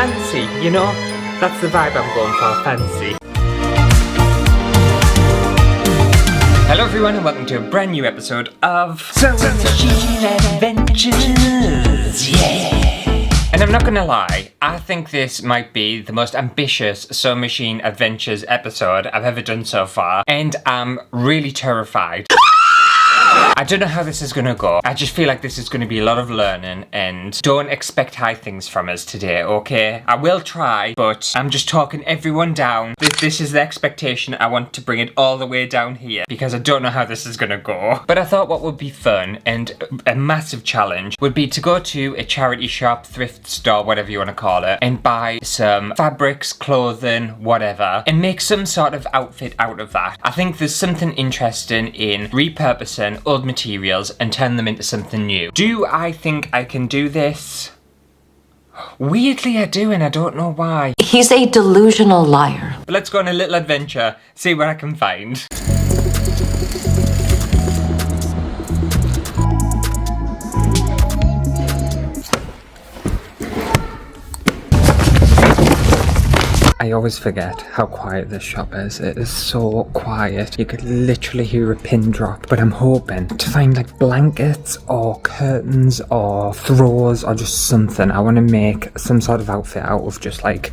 fancy, you know? That's the vibe I'm going for, fancy. Hello everyone and welcome to a brand new episode of Sewing Machine Adventures, yeah! And I'm not gonna lie, I think this might be the most ambitious Sewing Machine Adventures episode I've ever done so far, and I'm really terrified. I don't know how this is gonna go. I just feel like this is gonna be a lot of learning, and don't expect high things from us today, okay? I will try, but I'm just talking everyone down. This is the expectation. I want to bring it all the way down here because I don't know how this is gonna go. But I thought what would be fun and a massive challenge would be to go to a charity shop, thrift store, whatever you want to call it, and buy some fabrics, clothing, whatever, and make some sort of outfit out of that. I think there's something interesting in repurposing old materials and turn them into something new. Do I think I can do this? Weirdly I do, and I don't know why. He's a delusional liar. But let's go on a little adventure, see what I can find. I always forget how quiet this shop is. It is so quiet. You could literally hear a pin drop. But I'm hoping to find like blankets or curtains or throws or just something. I want to make some sort of outfit out of just like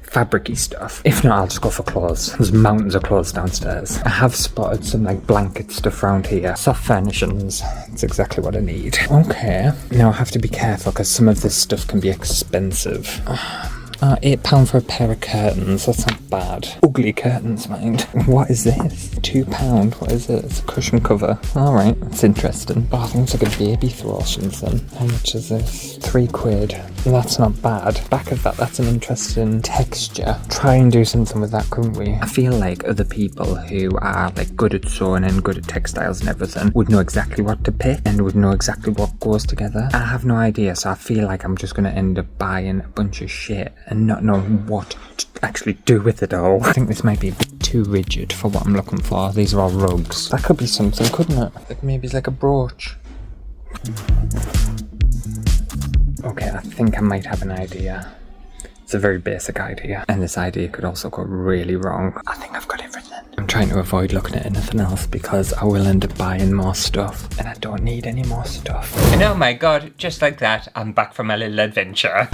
fabricy stuff. If not, I'll just go for clothes. There's mountains of clothes downstairs. I have spotted some like blanket stuff around here. Soft furnishings. That's exactly what I need. Okay. Now I have to be careful because some of this stuff can be expensive. £8 for a pair of curtains, that's not bad. Ugly curtains, mind. What is this? £2, what is it? It's a cushion cover. Alright, that's interesting. Oh, I think it's like a baby throw or something. How much is this? £3. That's not bad. Back of that's an interesting texture. Try and do something with that, couldn't we? I feel like other people who are like good at sewing and good at textiles and everything would know exactly what to pick and would know exactly what goes together. I have no idea, so I feel like I'm just gonna end up buying a bunch of shit and not know what to actually do with it all. I think this might be a bit too rigid for what I'm looking for. These are all rugs. That could be something, couldn't it? Like maybe it's like a brooch. Okay, I think I might have an idea. It's a very basic idea, and this idea could also go really wrong. I think I've got everything. I'm trying to avoid looking at anything else because I will end up buying more stuff, and I don't need any more stuff. And oh my god, just like that, I'm back from my little adventure.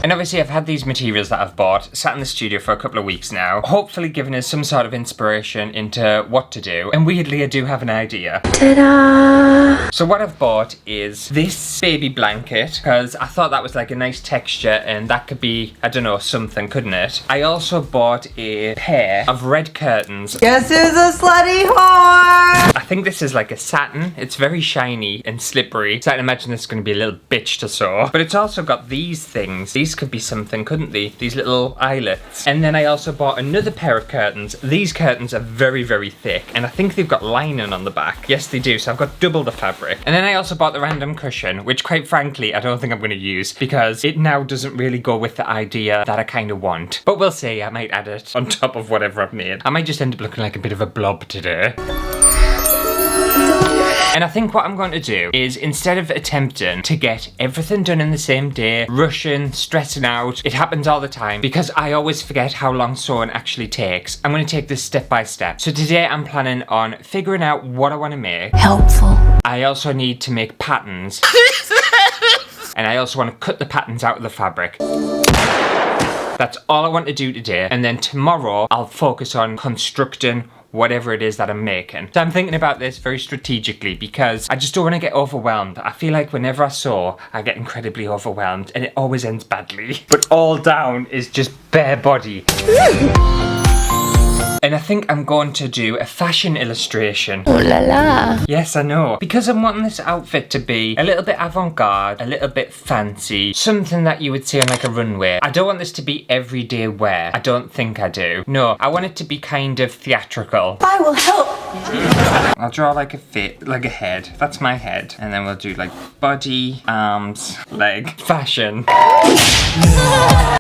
And obviously I've had these materials that I've bought, sat in the studio for a couple of weeks now, hopefully giving us some sort of inspiration into what to do, and weirdly I do have an idea. Ta-da! So what I've bought is this baby blanket, because I thought that was like a nice texture and that could be, I don't know, something, couldn't it? I also bought a pair of red curtains. Guess who's a slutty whore? I think this is like a satin. It's very shiny and slippery, so I can imagine this is going to be a little bitch to sew. But it's also got these things. These could be something, couldn't they? These little eyelets. And then I also bought another pair of curtains. These curtains are very, very thick, and I think they've got lining on the back. Yes, they do, so I've got double the fabric. And then I also bought the random cushion, which quite frankly, I don't think I'm going to use because it now doesn't really go with the idea that I kind of want. But we'll see, I might add it on top of whatever I've made. I might just end up looking like a bit of a blob today. And I think what I'm going to do is, instead of attempting to get everything done in the same day, rushing, stressing out, it happens all the time because I always forget how long sewing actually takes. I'm going to take this step by step. So today I'm planning on figuring out what I want to make. Helpful. I also need to make patterns. And I also want to cut the patterns out of the fabric. That's all I want to do today. And then tomorrow I'll focus on constructing whatever it is that I'm making. So I'm thinking about this very strategically because I just don't want to get overwhelmed. I feel like whenever I sew, I get incredibly overwhelmed and it always ends badly. But all down is just bare body. And I think I'm going to do a fashion illustration. Ooh la la. Yes, I know. Because I'm wanting this outfit to be a little bit avant-garde, a little bit fancy, something that you would see on like a runway. I don't want this to be everyday wear. I don't think I do. No, I want it to be kind of theatrical. I will help. I'll draw like a like a head. That's my head. And then we'll do like body, arms, leg, fashion.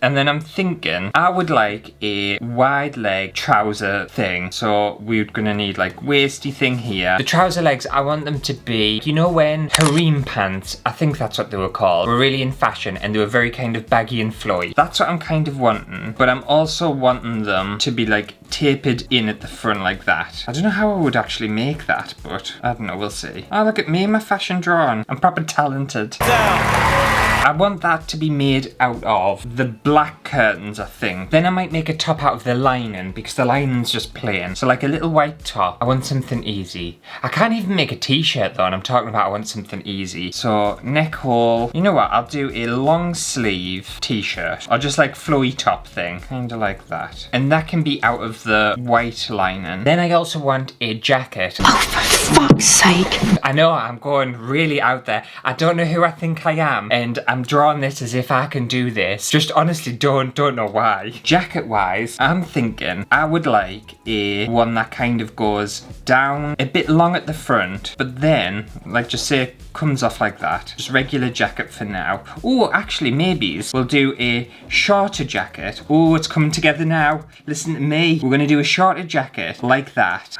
And And then I'm thinking I would like a wide leg trouser thing. So we're gonna need like waisty thing here. The trouser legs, I want them to be, you know when harem pants, I think that's what they were called, were really in fashion and they were very kind of baggy and flowy. That's what I'm kind of wanting. But I'm also wanting them to be like tapered in at the front like that. I don't know how I would actually make that, but I don't know, we'll see. Oh, look at me and my fashion drawing. I'm proper talented. I want that to be made out of the black curtains, I think. Then I might make a top out of the lining because the lining's just plain. So like a little white top. I want something easy. I can't even make a t-shirt though, and I'm talking about I want something easy. So neck hole. You know what? I'll do a long sleeve t-shirt or just like flowy top thing. Kind of like that. And that can be out of the white lining. Then I also want a jacket. Oh, for fuck's sake. I know I'm going really out there. I don't know who I think I am, and I'm drawing this as if I can do this. Just honestly don't know why. Jacket wise, I'm thinking I would like a one that kind of goes down a bit long at the front, but then like just say it comes off like that. Just regular jacket for now. Oh, actually maybe we'll do a shorter jacket. Oh, it's coming together now. Listen to me. We're gonna do a shorter jacket like that.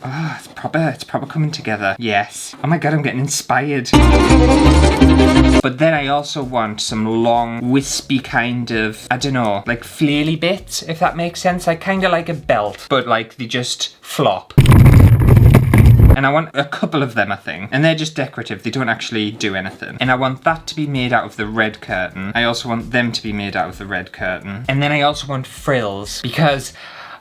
Oh, it's proper coming together. Yes. Oh my god, I'm getting inspired. But then I also want some long, wispy kind of, I don't know, like flaily bits, if that makes sense. Like kind of like a belt, but like they just flop. And I want a couple of them, I think. And they're just decorative. They don't actually do anything. And I want that to be made out of the red curtain. I also want them to be made out of the red curtain. And then I also want frills because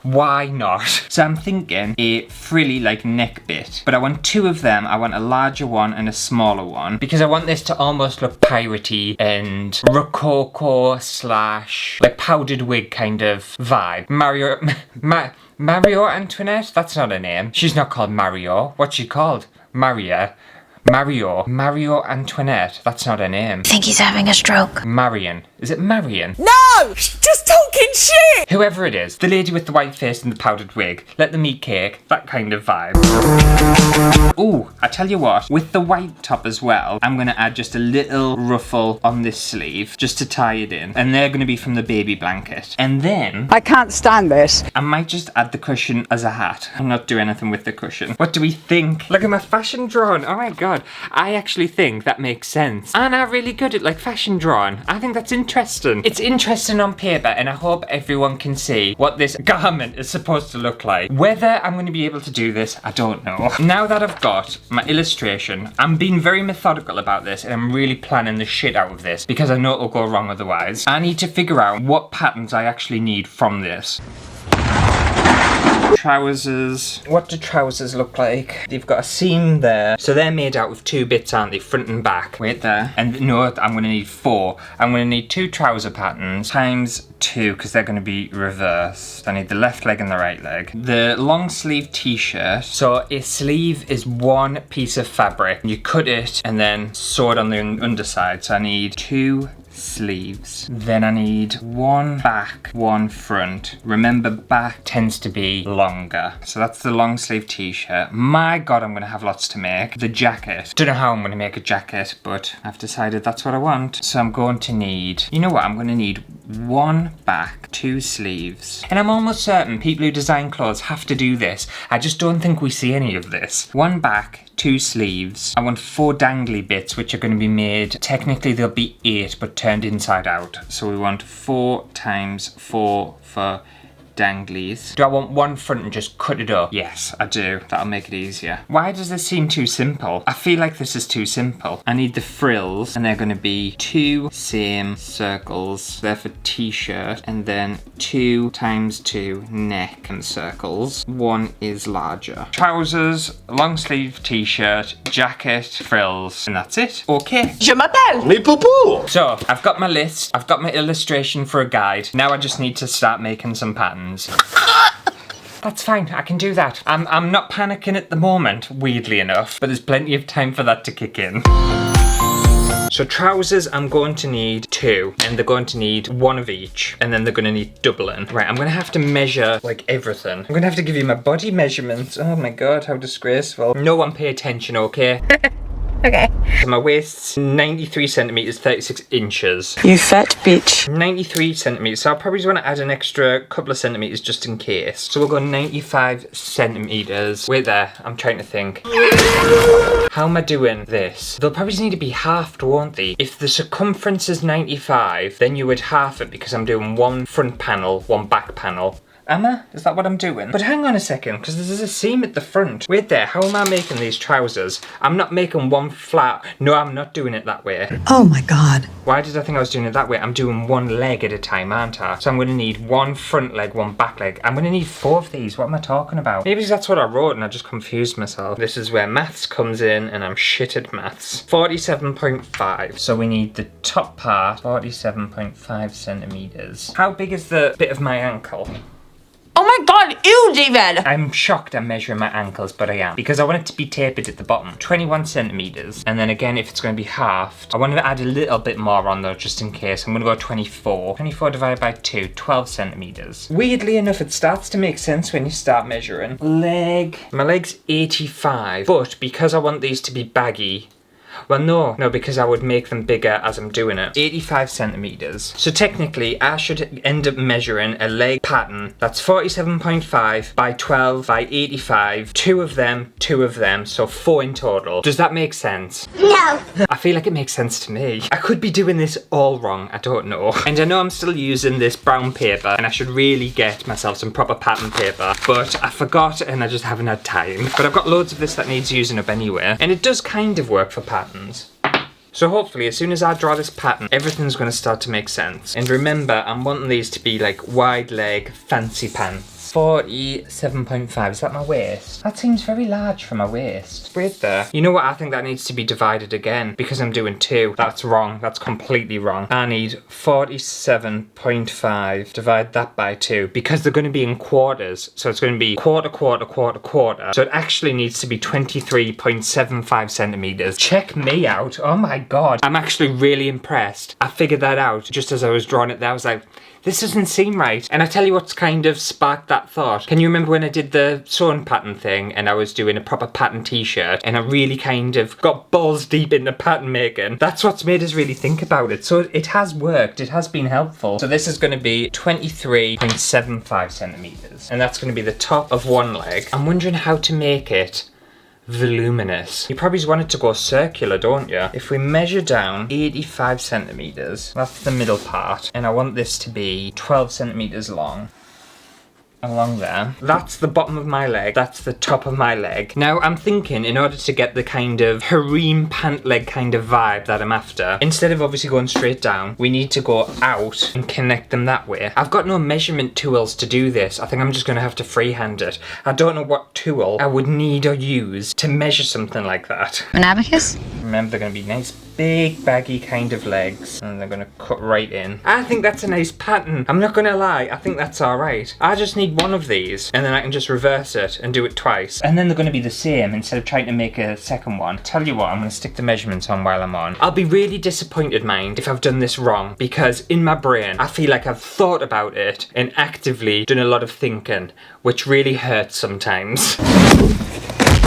why not? So I'm thinking a frilly like neck bit, but I want two of them. I want a larger one and a smaller one because I want this to almost look piratey and rococo slash like powdered wig kind of vibe. Mario Antoinette? That's not a name. She's not called Mario. What's she called? Mario Antoinette. That's not her name. I think he's having a stroke. Marion. Is it Marion? No! Just talking shit! Whoever it is, the lady with the white face and the powdered wig, let them eat cake, that kind of vibe. Ooh, I tell you what, with the white top as well, I'm gonna add just a little ruffle on this sleeve, just to tie it in. And they're gonna be from the baby blanket. And then I can't stand this. I might just add the cushion as a hat and not do anything with the cushion. What do we think? Look at my fashion drawing. Oh my god. I actually think that makes sense. And I'm really good at like fashion drawing. I think that's interesting. It's interesting on paper and I hope everyone can see what this garment is supposed to look like. Whether I'm going to be able to do this, I don't know. Now that I've got my illustration, I'm being very methodical about this and I'm really planning the shit out of this because I know it'll go wrong otherwise. I need to figure out what patterns I actually need from this. Trousers. What do trousers look like? They've got a seam there. So they're made out of two bits, aren't they? Front and back. Wait there. And no, I'm going to need 4. I'm going to need 2 trouser patterns times 2 because they're going to be reversed. I need the left leg and the right leg. The long sleeve t-shirt. So a sleeve is one piece of fabric. You cut it and then sew it on the underside. So I need 2 sleeves. Then I need 1 back, 1 front. Remember, back tends to be longer. So that's the long sleeve t-shirt. My god, I'm gonna have lots to make. The jacket. Don't know how I'm gonna make a jacket, but I've decided that's what I want. So I'm going to need, you know what, I'm gonna need 1 back, 2 sleeves. And I'm almost certain people who design clothes have to do this. I just don't think we see any of this. 1 back, 2 sleeves. I want 4 dangly bits, which are going to be made. Technically, there'll be 8, but turned inside out. So we want 4 times 4 for danglies. Do I want 1 front and just cut it up? Yes, I do. That'll make it easier. Why does this seem too simple? I feel like this is too simple. I need the frills, and they're going to be 2 same circles. They're for t-shirt, and then 2 times 2 neck and circles. 1 is larger. Trousers, long sleeve t-shirt, jacket, frills, and that's it. Okay. Je m'appelle. Mais poupou! So, I've got my list, I've got my illustration for a guide. Now I just need to start making some patterns. That's fine, I can do that. I'm not panicking at the moment, weirdly enough, but there's plenty of time for that to kick in. So trousers, I'm going to need 2, and they're going to need 1 of each, and then they're going to need doubling. Right, I'm going to have to measure, like, everything. I'm going to have to give you my body measurements. Oh my god, how disgraceful. No one pay attention, okay? Okay. So my waist's 93 centimeters, 36 inches. You fat bitch. 93 centimeters, so I'll probably just want to add an extra couple of centimeters just in case. So we'll go 95 centimeters. Wait there, I'm trying to think. How am I doing this? They'll probably need to be halved, won't they? If the circumference is 95, then you would half it because I'm doing one front panel, one back panel. Am I? Is that what I'm doing? But hang on a second, because there's a seam at the front. Wait there, how am I making these trousers? I'm not making one flat. No, I'm not doing it that way. Oh my god. Why did I think I was doing it that way? I'm doing one leg at a time, aren't I? So I'm going to need one front leg, one back leg. I'm going to need 4 of these. What am I talking about? Maybe that's what I wrote and I just confused myself. This is where maths comes in and I'm shit at maths. 47.5. So we need the top part, 47.5 centimeters. How big is the bit of my ankle? Oh my god, ew, David! I'm shocked I'm measuring my ankles, but I am. Because I want it to be tapered at the bottom. 21 centimeters. And then again, if it's going to be halved, I want to add a little bit more on though, just in case. I'm going to go 24. 24 divided by 2, 12 centimeters. Weirdly enough, it starts to make sense when you start measuring. Leg. My leg's 85. But because I want these to be baggy, well, no, because I would make them bigger as I'm doing it. 85 centimeters. So technically, I should end up measuring a leg pattern that's 47.5 by 12 by 85. 2 of them, so 4 in total. Does that make sense? No. I feel like it makes sense to me. I could be doing this all wrong, I don't know. And I know I'm still using this brown paper, and I should really get myself some proper pattern paper, but I forgot and I just haven't had time. But I've got loads of this that needs using up anyway, and it does kind of work for patterns. So hopefully as soon as I draw this pattern, everything's going to start to make sense. And remember, I'm wanting these to be like wide leg fancy pants. 47.5, is that my waist? That seems very large for my waist. Wait there. You know what, I think that needs to be divided again because I'm doing 2. That's wrong, that's completely wrong. I need 47.5, divide that by 2 because they're going to be in quarters. So it's going to be quarter, quarter, quarter, quarter. So it actually needs to be 23.75 centimeters. Check me out, oh my god. I'm actually really impressed. I figured that out just as I was drawing it there. I was like, this doesn't seem right. And I tell you what's kind of sparked that thought. Can you remember when I did the sewing pattern thing and I was doing a proper pattern t-shirt and I really kind of got balls deep into pattern making? That's what's made us really think about it. So it has worked, it has been helpful. So this is gonna be 23.75 centimeters. And that's gonna be the top of one leg. I'm wondering how to make it voluminous. You probably just want it to go circular, don't you? If we measure down 85 centimeters, that's the middle part, and I want this to be 12 centimeters long. Along there. That's the bottom of my leg. That's the top of my leg. Now, I'm thinking in order to get the kind of harem pant leg kind of vibe that I'm after, instead of obviously going straight down, we need to go out and connect them that way. I've got no measurement tools to do this. I think I'm just going to have to freehand it. I don't know what tool I would need or use to measure something like that. An abacus? Remember, they're going to be nice, big, baggy kind of legs, and they're going to cut right in. I think that's a nice pattern. I'm not going to lie. I think that's all right. I just need one of these, and then I can just reverse it and do it twice. And then they're going to be the same instead of trying to make a second one. Tell you what, I'm going to stick the measurements on while I'm on. I'll be really disappointed, mind, if I've done this wrong, because in my brain, I feel like I've thought about it and actively done a lot of thinking, which really hurts sometimes.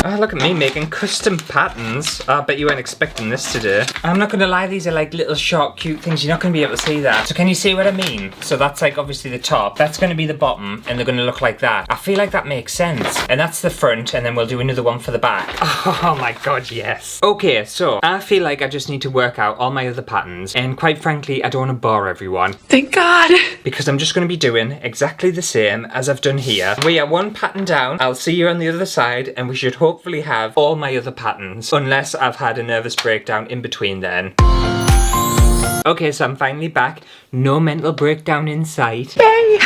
Oh, look at me making custom patterns. I bet you weren't expecting this today. I'm not gonna lie, these are like little short cute things. You're not gonna be able to see that. So can you see what I mean? So that's like obviously the top. That's gonna be the bottom and they're gonna look like that. I feel like that makes sense. And that's the front and then we'll do another one for the back. Oh my god, yes. Okay, so I feel like I just need to work out all my other patterns. And quite frankly, I don't wanna bore everyone. Thank God. Because I'm just gonna be doing exactly the same as I've done here. We are one pattern down. I'll see you on the other side and we should hopefully have all my other patterns, unless I've had a nervous breakdown in between then. Okay, so I'm finally back. No mental breakdown in sight. Yay.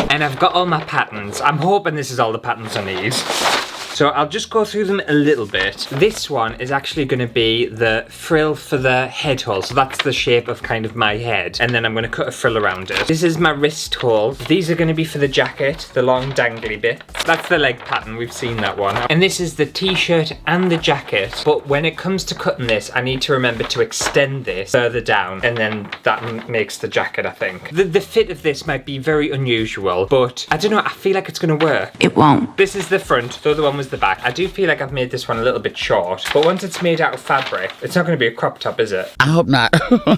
And I've got all my patterns. I'm hoping this is all the patterns I need. So I'll just go through them a little bit. This one is actually going to be the frill for the head hole. So that's the shape of kind of my head. And then I'm going to cut a frill around it. This is my wrist hole. These are going to be for the jacket, the long dangly bit. That's the leg pattern, we've seen that one. And this is the t-shirt and the jacket. But when it comes to cutting this, I need to remember to extend this further down. And then that makes the jacket, I think. The fit of this might be very unusual, but I don't know, I feel like it's going to work. It won't. This is the front, the other one was was the back. I do feel like I've made this one a little bit short, but once it's made out of fabric, it's not going to be a crop top, is it? I hope not.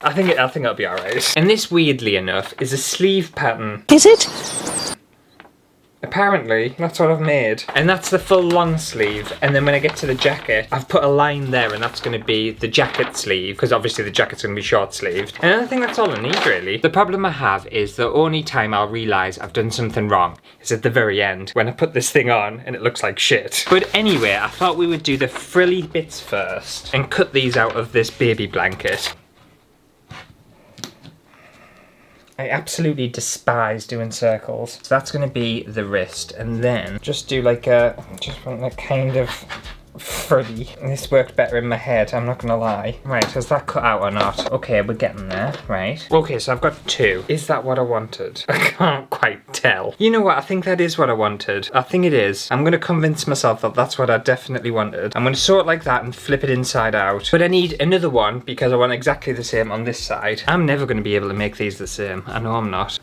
I think it'll be alright. And this, weirdly enough, is a sleeve pattern. Is it? Apparently, that's what I've made. And that's the full long sleeve. And then when I get to the jacket, I've put a line there, and that's going to be the jacket sleeve, because obviously the jacket's going to be short sleeved. And I think that's all I need, really. The problem I have is the only time I'll realise I've done something wrong is at the very end, when I put this thing on and it looks like shit. But anyway, I thought we would do the frilly bits first and cut these out of this baby blanket. I absolutely despise doing circles. So that's going to be the wrist, and then just do like just want that kind of frilly. This worked better in my head, I'm not going to lie. Right, has that cut out or not? Okay, we're getting there, right. Okay, so I've got two. Is that what I wanted? I can't quite tell. You know what, I think that is what I wanted. I think it is. I'm going to convince myself that that's what I definitely wanted. I'm going to sew it like that and flip it inside out. But I need another one because I want exactly the same on this side. I'm never going to be able to make these the same. I know I'm not.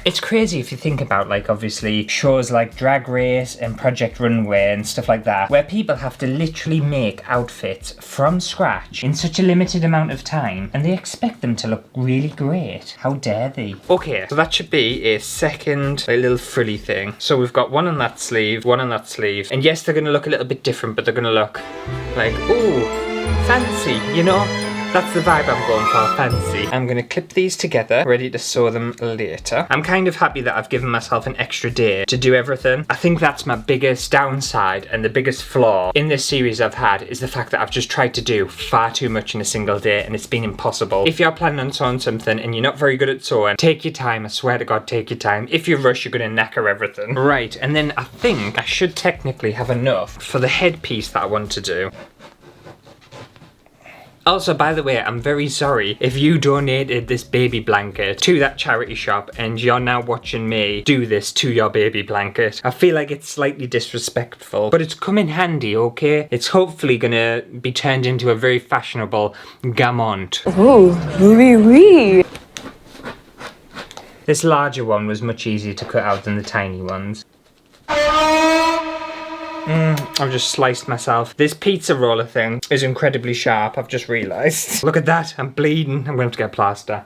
It's crazy if you think about, like, obviously shows like Drag Race and Project Runway and stuff like that, where people have to literally make outfits from scratch in such a limited amount of time, and they expect them to look really great. How dare they? Okay, so that should be a second little frilly thing. So we've got one on that sleeve, one on that sleeve, and yes, they're going to look a little bit different, but they're going to look like, ooh, fancy, you know? That's the vibe I'm going for, fancy. I'm going to clip these together, ready to sew them later. I'm kind of happy that I've given myself an extra day to do everything. I think that's my biggest downside and the biggest flaw in this series I've had is the fact that I've just tried to do far too much in a single day and it's been impossible. If you're planning on sewing something and you're not very good at sewing, take your time, I swear to God, take your time. If you rush, you're going to knacker everything. Right, and then I think I should technically have enough for the headpiece that I want to do. Also, by the way, I'm very sorry if you donated this baby blanket to that charity shop and you're now watching me do this to your baby blanket. I feel like it's slightly disrespectful, but it's come in handy, okay? It's hopefully gonna be turned into a very fashionable gamont. Oh, oui, oui. This larger one was much easier to cut out than the tiny ones. I've just sliced myself. This pizza roller thing is incredibly sharp, I've just realised. Look at that, I'm bleeding. I'm going to have to get a plaster.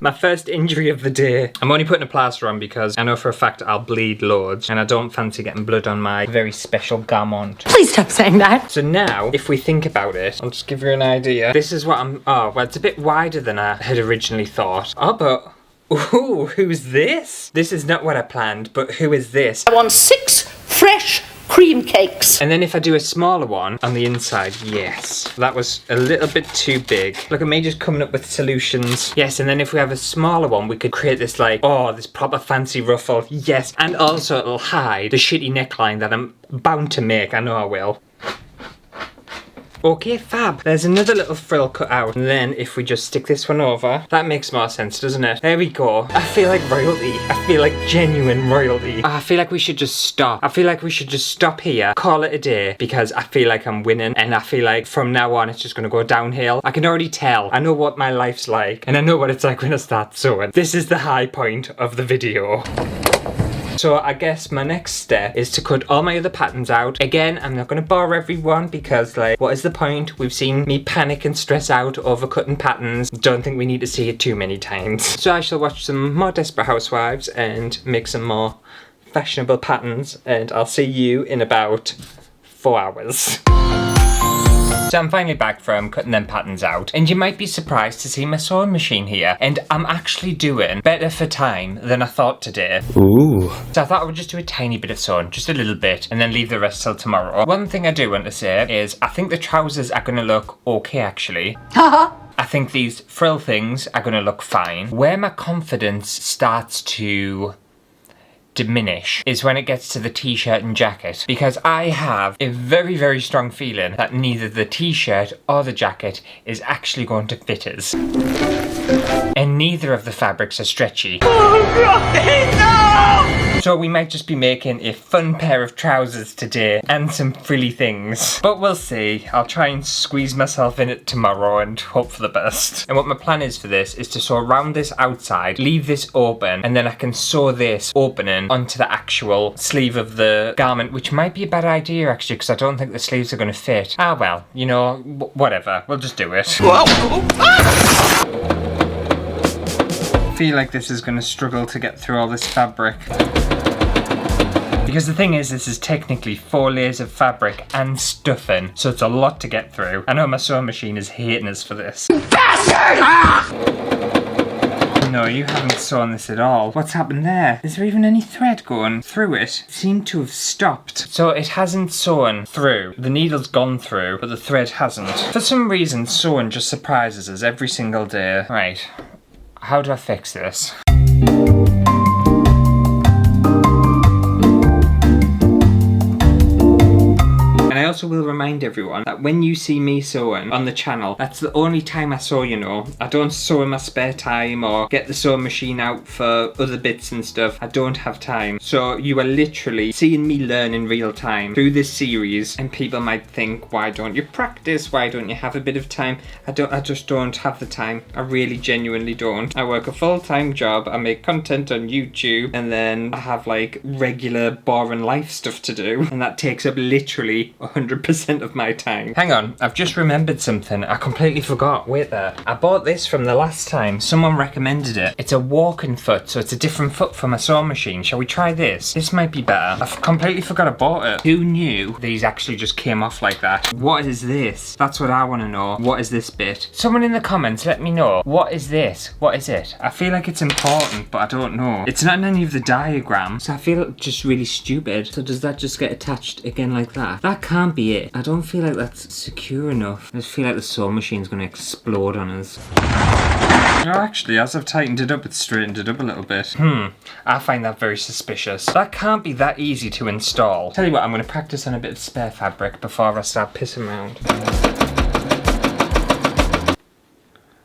My first injury of the day. I'm only putting a plaster on because I know for a fact I'll bleed loads and I don't fancy getting blood on my very special garment. Please stop saying that. So now, if we think about it, I'll just give you an idea. This is what I'm... Oh, well, it's a bit wider than I had originally thought. Oh, but... Ooh, who's this? This is not what I planned, but who is this? I want 6 fresh cream cakes. And then if I do a smaller one on the inside, yes. That was a little bit too big. Look at me just coming up with solutions. Yes, and then if we have a smaller one, we could create this like, oh, this proper fancy ruffle. Yes, and also it'll hide the shitty neckline that I'm bound to make. I know I will. Okay, fab. There's another little frill cut out. And then if we just stick this one over, that makes more sense, doesn't it? There we go. I feel like royalty. I feel like genuine royalty. I feel like we should just stop. I feel like we should just stop here, call it a day, because I feel like I'm winning. And I feel like from now on, it's just going to go downhill. I can already tell. I know what my life's like. And I know what it's like when I start sewing. This is the high point of the video. So I guess my next step is to cut all my other patterns out. Again, I'm not going to bore everyone because, like, what is the point? We've seen me panic and stress out over cutting patterns. Don't think we need to see it too many times. So I shall watch some more Desperate Housewives and make some more fashionable patterns, and I'll see you in about 4 hours. So I'm finally back from cutting them patterns out, and you might be surprised to see my sewing machine here, and I'm actually doing better for time than I thought today. Ooh. So I thought I would just do a tiny bit of sewing, just a little bit, and then leave the rest till tomorrow. One thing I do want to say is I think the trousers are going to look okay, actually. I think these frill things are going to look fine. Where my confidence starts to diminish is when it gets to the t-shirt and jacket, because I have a very, very strong feeling that neither the t-shirt or the jacket is actually going to fit us. And neither of the fabrics are stretchy. Oh, God, no! So we might just be making a fun pair of trousers today and some frilly things. But we'll see. I'll try and squeeze myself in it tomorrow and hope for the best. And what my plan is for this is to sew around this outside, leave this open, and then I can sew this opening onto the actual sleeve of the garment, which might be a bad idea actually, because I don't think the sleeves are going to fit. Ah well, you know, whatever. We'll just do it. I feel like this is going to struggle to get through all this fabric. Because the thing is, this is technically 4 layers of fabric and stuffing, so it's a lot to get through. I know my sewing machine is hating us for this. Bastard! No, you haven't sewn this at all. What's happened there? Is there even any thread going through it? It seemed to have stopped. So it hasn't sewn through. The needle's gone through, but the thread hasn't. For some reason, sewing just surprises us every single day. Right, how do I fix this? I also will remind everyone that when you see me sewing on the channel, that's the only time I sew, you know. I don't sew in my spare time or get the sewing machine out for other bits and stuff. I don't have time. So you are literally seeing me learn in real time through this series, and people might think, why don't you practice? Why don't you have a bit of time? I just don't have the time. I really genuinely don't. I work a full-time job, I make content on YouTube, and then I have like regular boring life stuff to do, and that takes up literally 100% of my time. Hang on, I've just remembered something. I completely forgot. Wait there. I bought this from the last time. Someone recommended it. It's a walking foot, so it's a different foot for my sewing machine. Shall we try this? This might be better. I've completely forgot I bought it. Who knew these actually just came off like that? What is this? That's what I want to know. What is this bit? Someone in the comments, let me know. What is this? What is it? I feel like it's important, but I don't know. It's not in any of the diagrams, so I feel just really stupid. So does that just get attached again like that? That can't be it. I don't feel like that's secure enough. I just feel like the sewing machine's gonna explode on us. No, actually, as I've tightened it up, it's straightened it up a little bit. I find that very suspicious. That can't be that easy to install. Tell you what, I'm gonna practice on a bit of spare fabric before I start pissing around.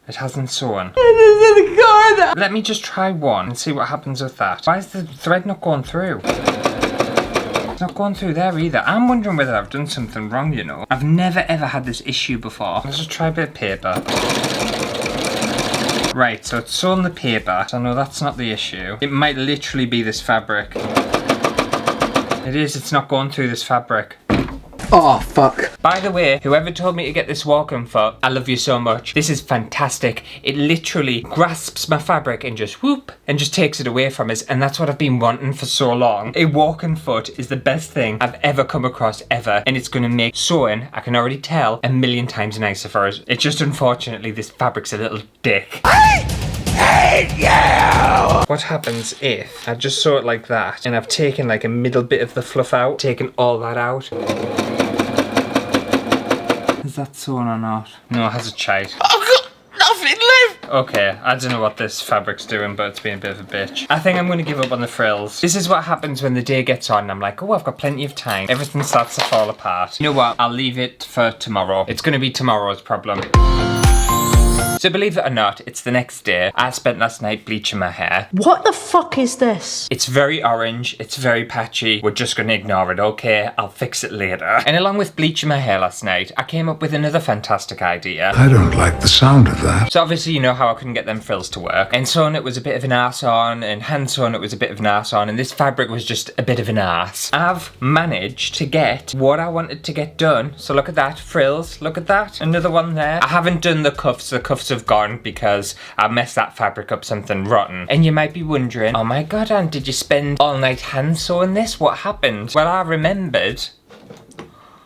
It hasn't sewn. Let me just try one and see what happens with that. Why is the thread not going through? It's not going through there either. I'm wondering whether I've done something wrong, you know. I've never ever had this issue before. Let's just try a bit of paper. Right, so it's sewn the paper. So no, that's not the issue. It might literally be this fabric. It is, it's not going through this fabric. Oh, fuck. By the way, whoever told me to get this walking foot, I love you so much. This is fantastic. It literally grasps my fabric and just whoop, and just takes it away from us, and that's what I've been wanting for so long. A walking foot is the best thing I've ever come across, ever, and it's gonna make sewing, I can already tell, 1,000,000 times nicer for us. It's just unfortunately this fabric's a little dick. What happens if I just sew it like that, and I've taken like a middle bit of the fluff out, taken all that out? Is that sewn or not? No, it has a chite. I've got nothing left. Okay, I don't know what this fabric's doing, but it's been a bit of a bitch. I think I'm going to give up on the frills. This is what happens when the day gets on and I'm like, oh, I've got plenty of time. Everything starts to fall apart. You know what? I'll leave it for tomorrow. It's going to be tomorrow's problem. So believe it or not, it's the next day. I spent last night bleaching my hair. What the fuck is this? It's very orange, it's very patchy. We're just gonna ignore it, okay? I'll fix it later. And along with bleaching my hair last night, I came up with another fantastic idea. I don't like the sound of that. So obviously you know how I couldn't get them frills to work. And sewing it was a bit of an arse on, and hand sewing it was a bit of an arse on, and this fabric was just a bit of an arse. I've managed to get what I wanted to get done. So look at that, frills, look at that. Another one there. I haven't done the cuffs have gone because I messed that fabric up something rotten. And you might be wondering, oh my god, Anne, did you spend all night hand sewing this? What happened? Well, I remembered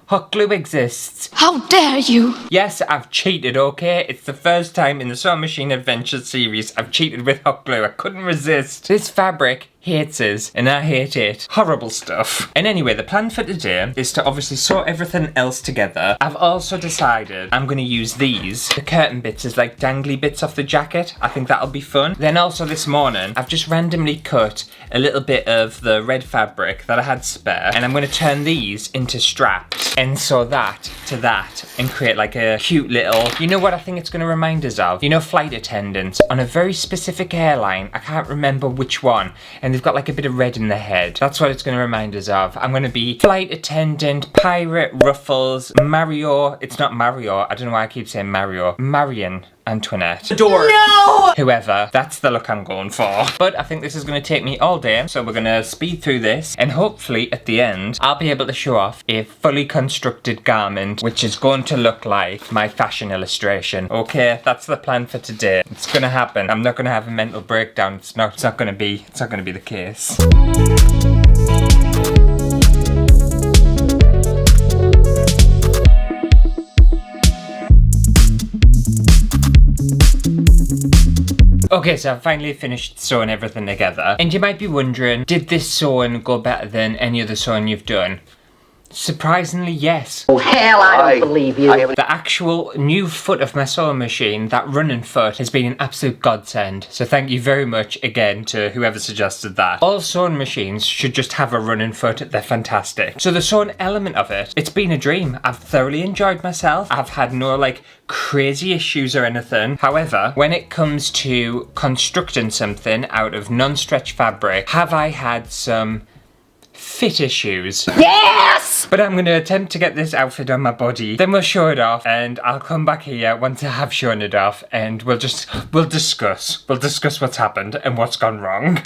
hot glue exists. How dare you? Yes, I've cheated, okay? It's the first time in the Sewing Machine Adventure series I've cheated with hot glue. I couldn't resist. This fabric hates us, and I hate it. Horrible stuff. And anyway, the plan for today is to obviously sew everything else together. I've also decided I'm going to use these, the curtain bits, as like dangly bits off the jacket. I think that'll be fun. Then also this morning, I've just randomly cut a little bit of the red fabric that I had spare, and I'm going to turn these into straps and sew that to that and create like a cute little, you know what I think it's going to remind us of? You know, flight attendants on a very specific airline. I can't remember which one. And they've got like a bit of red in their head. That's what it's going to remind us of. I'm going to be flight attendant, pirate, Ruffles, Mario. It's not Mario. I don't know why I keep saying Mario. Marion Antoinette. Door. No! Whoever. That's the look I'm going for. But I think this is going to take me all day, so we're going to speed through this, and hopefully at the end I'll be able to show off a fully constructed garment which is going to look like my fashion illustration. Okay, that's the plan for today. It's going to happen. I'm not going to have a mental breakdown. It's not going to be the case. Okay, so I've finally finished sewing everything together. And you might be wondering, did this sewing go better than any other sewing you've done? Surprisingly, yes. Oh, hell, I don't believe you. The actual new foot of my sewing machine, that running foot, has been an absolute godsend. So thank you very much again to whoever suggested that. All sewing machines should just have a running foot. They're fantastic. So the sewing element of it, it's been a dream. I've thoroughly enjoyed myself. I've had no like crazy issues or anything. However, when it comes to constructing something out of non-stretch fabric, have I had some fit issues? Yes! But I'm going to attempt to get this outfit on my body, then we'll show it off, and I'll come back here once I have shown it off, and we'll discuss what's happened and what's gone wrong.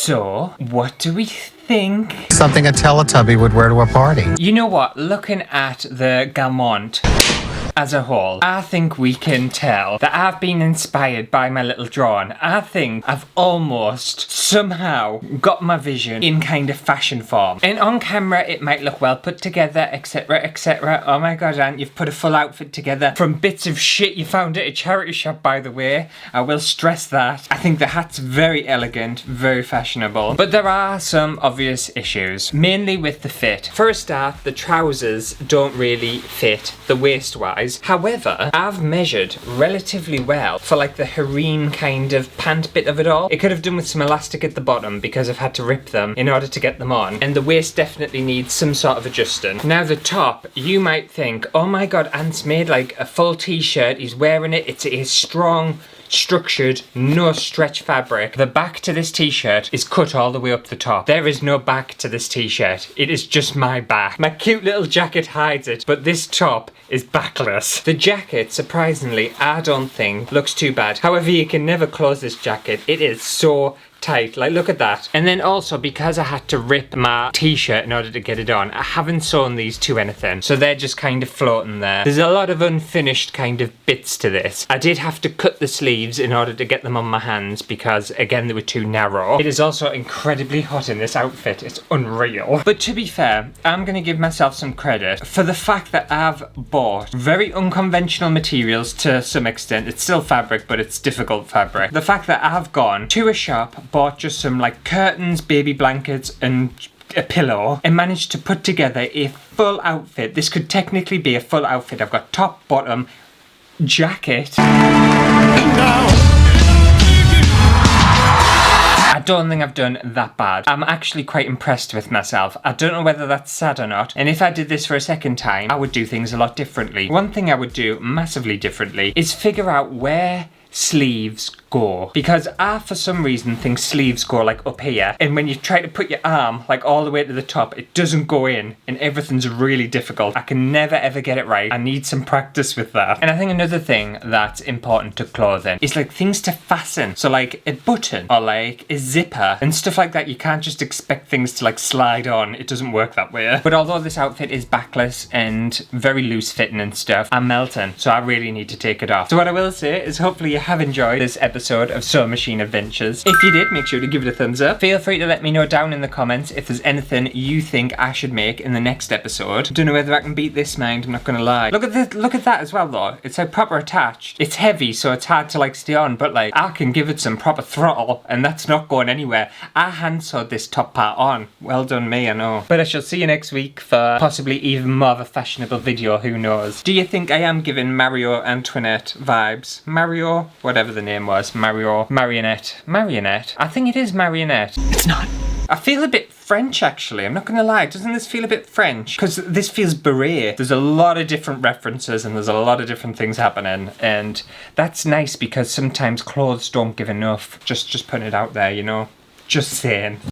So, what do we think? Something a Teletubby would wear to a party. You know what? Looking at the garment as a whole, I think we can tell that I've been inspired by my little drawing. I think I've almost somehow got my vision in kind of fashion form. And on camera it might look well put together, etc, etc. Oh my god, Ant, you've put a full outfit together from bits of shit you found at a charity shop, by the way. I will stress that. I think the hat's very elegant, very fashionable. But there are some obvious issues, mainly with the fit. For a start, the trousers don't really fit the waist-wise. However, I've measured relatively well for like the harem kind of pant bit of it all. It could have done with some elastic at the bottom because I've had to rip them in order to get them on. And the waist definitely needs some sort of adjusting. Now the top, you might think, oh my god, Ant's made like a full t-shirt, he's wearing it, it's a strong, structured, no stretch fabric. The back to this t-shirt is cut all the way up the top. There is no back to this t-shirt. It is just my back. My cute little jacket hides it, but this top is backless. The jacket, surprisingly, I don't think looks too bad. However, you can never close this jacket. It is so tight, like look at that. And then also, because I had to rip my t-shirt in order to get it on, I haven't sewn these to anything, so they're just kind of floating there. There's a lot of unfinished kind of bits to this. I did have to cut the sleeves in order to get them on my hands because again they were too narrow. It is also incredibly hot in this outfit, it's unreal. But to be fair, I'm gonna give myself some credit for the fact that I've bought very unconventional materials to some extent. It's still fabric, but it's difficult fabric. The fact that I've gone to a shop, bought just some like curtains, baby blankets and a pillow and managed to put together a full outfit. This could technically be a full outfit. I've got top, bottom, jacket. I don't think I've done that bad. I'm actually quite impressed with myself. I don't know whether that's sad or not, and if I did this for a second time, I would do things a lot differently. One thing I would do massively differently is figure out where sleeves go, because I for some reason think sleeves go like up here, and when you try to put your arm like all the way to the top, it doesn't go in and everything's really difficult. I can never ever get it right. I need some practice with that. And I think another thing that's important to clothing is like things to fasten, so like a button or like a zipper and stuff like that. You can't just expect things to like slide on. It doesn't work that way. But although this outfit is backless and very loose fitting and stuff, I'm melting, so I really need to take it off. So what I will say is hopefully you have enjoyed this episode episode of Sewing Machine Adventures. If you did, make sure to give it a thumbs up. Feel free to let me know down in the comments if there's anything you think I should make in the next episode. Don't know whether I can beat this mind, I'm not gonna lie. Look at that as well though. It's like proper attached. It's heavy, so it's hard to like stay on, but like I can give it some proper throttle and that's not going anywhere. I hand sewed this top part on. Well done me, I know. But I shall see you next week for possibly even more of a fashionable video, who knows. Do you think I am giving Mario Antoinette vibes? Mario, whatever the name was, Mario, Marionette. I think it is Marionette. It's not. I feel a bit French actually, I'm not gonna lie. Doesn't this feel a bit French? Because this feels beret. There's a lot of different references and there's a lot of different things happening, and that's nice because sometimes clothes don't give enough. Just putting it out there, you know? Just saying.